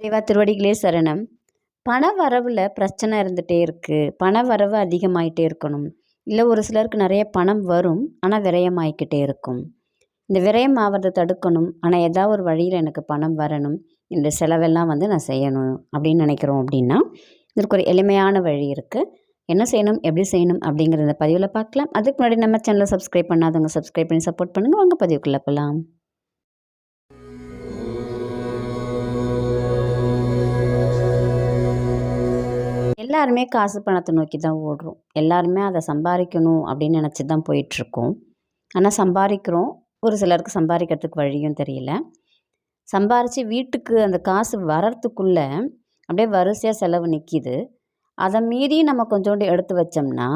தேவா திருவடிகளே சரணம். பண வரவில் பிரச்சனை இருந்துகிட்டே இருக்குது. பண வரவு அதிகமாயிட்டே இருக்கணும். இல்லை ஒரு சிலருக்கு நிறைய பணம் வரும், ஆனால் விரயமாயிக்கிட்டே இருக்கும். இந்த விரயம் ஆவதை தடுக்கணும், ஆனால் ஏதாவது ஒரு வழியில் எனக்கு பணம் வரணும், இந்த செலவெல்லாம் நான் செய்யணும் அப்படின்னு நினைக்கிறோம் அப்படின்னா, இதற்கு ஒரு எளிமையான வழி இருக்குது. என்ன செய்யணும், எப்படி செய்யணும் அப்படிங்கிற இந்த பதிவில் பார்க்கலாம். அதுக்கு முன்னாடி நம்ம சேனலை சப்ஸ்கிரைப் பண்ணாதவங்க சப்ஸ்கிரைப் பண்ணி சப்போர்ட் பண்ணுங்கள். வாங்க பதிவுக்குள்ளே போகலாம். எல்லாருமே காசு பணத்தை நோக்கி தான் ஓடுறோம். எல்லாருமே அதை சம்பாதிக்கணும் அப்படின்னு நினச்சி தான் போயிட்டுருக்கோம். ஆனால் சம்பாதிக்கிறோம், ஒரு சிலருக்கு சம்பாதிக்கிறதுக்கு வழியும் தெரியல. சம்பாரித்து வீட்டுக்கு அந்த காசு வர்றதுக்குள்ளே அப்படியே வரிசையாக செலவு நிற்கிது. அதை மீறி நம்ம கொஞ்சோண்டு எடுத்து வச்சோம்னா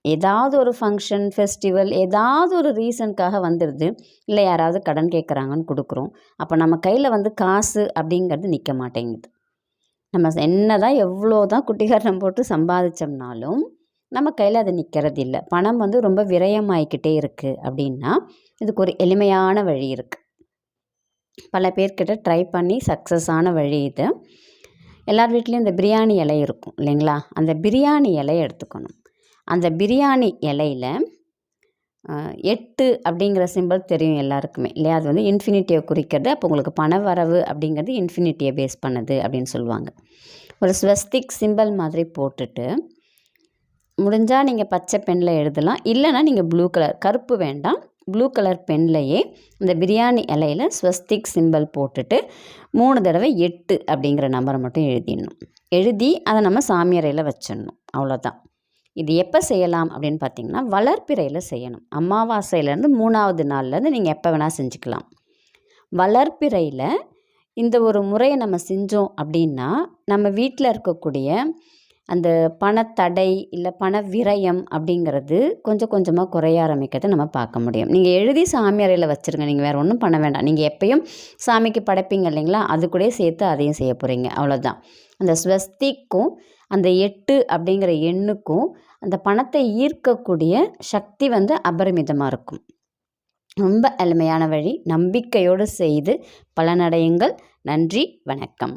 ஏதாவது ஒரு ஃபங்க்ஷன், ஃபெஸ்டிவல், ஏதாவது ஒரு ரீசனுக்காக வந்துடுது. இல்லை யாராவது கடன் கேட்குறாங்கன்னு கொடுக்குறோம். அப்போ நம்ம கையில் காசு அப்படிங்கிறது நிற்க மாட்டேங்குது. நம்ம என்ன தான் எவ்வளோ தான் குட்டிகரணம் போட்டு சம்பாதிச்சோம்னாலும் நம்ம கையில் அது நிற்கிறது இல்லை. பணம் ரொம்ப விரயமாயிக்கிட்டே இருக்குது அப்படின்னா இதுக்கு ஒரு எளிமையான வழி இருக்குது. பல பேர்கிட்ட ட்ரை பண்ணி சக்ஸஸ் ஆன வழி இது. எல்லார் வீட்லேயும் இந்த பிரியாணி இலை இருக்கும் இல்லைங்களா? அந்த பிரியாணி இலையை எடுத்துக்கணும். அந்த பிரியாணி இலையில் 8 அப்படிங்கிற சிம்பிள் தெரியும் எல்லாருக்குமே இல்லையா? அது இன்ஃபினிட்டியை குறிக்கிறது. அப்போ உங்களுக்கு பண வரவு அப்படிங்கிறது இன்ஃபினிட்டியை பேஸ் பண்ணுது அப்படின்னு சொல்லுவாங்க. ஒரு ஸ்வஸ்திக் சிம்பிள் மாதிரி போட்டுட்டு, முடிஞ்சால் நீங்கள் பச்சை பெனில் எழுதலாம், இல்லைனா நீங்கள் ப்ளூ கலர், கருப்பு வேண்டாம், ப்ளூ கலர் பென்லையே இந்த பிரியாணி இலையில் ஸ்வஸ்திக் சிம்பிள் போட்டுட்டு 3 தடவை 8 அப்படிங்கிற நம்பரை மட்டும் எழுதிடணும். எழுதி அதை நம்ம சாமி அறையில் வச்சிடணும். அவ்வளோதான். இது எப்போ செய்யலாம் அப்படின்னு பார்த்தீங்கன்னா, வளர்ப்பிறையில் செய்யணும். அமாவாசையிலேருந்து 3ஆவது நாள்லேருந்து நீங்கள் எப்போ வேணால் செஞ்சுக்கலாம். வளர்ப்பிறையில் இந்த ஒரு முறையை நம்ம செஞ்சோம் அப்படின்னா நம்ம வீட்டில் இருக்கக்கூடிய அந்த பணத்தடை இல்லை பண விரயம் அப்படிங்கிறது கொஞ்சம் கொஞ்சமாக குறைய ஆரம்பிக்கிறத நம்ம பார்க்க முடியும். நீங்கள் எழுதி சாமி அறையில் வச்சுருங்க. நீங்கள் வேறு ஒன்றும் பண்ண வேண்டாம். நீங்கள் எப்பயும் சாமிக்கு படைப்பீங்க இல்லைங்களா? அது கூட சேர்த்து அதையும் செய்ய போகிறீங்க. அவ்வளோதான். அந்த ஸ்வஸ்திக்கும் அந்த 8 அப்படிங்கிற எண்ணுக்கும் அந்த பணத்தை ஈர்க்கக்கூடிய சக்தி அபரிமிதமாக இருக்கும். ரொம்ப எளிமையான வழி. நம்பிக்கையோடு செய்து பலனடையுங்கள். நன்றி, வணக்கம்.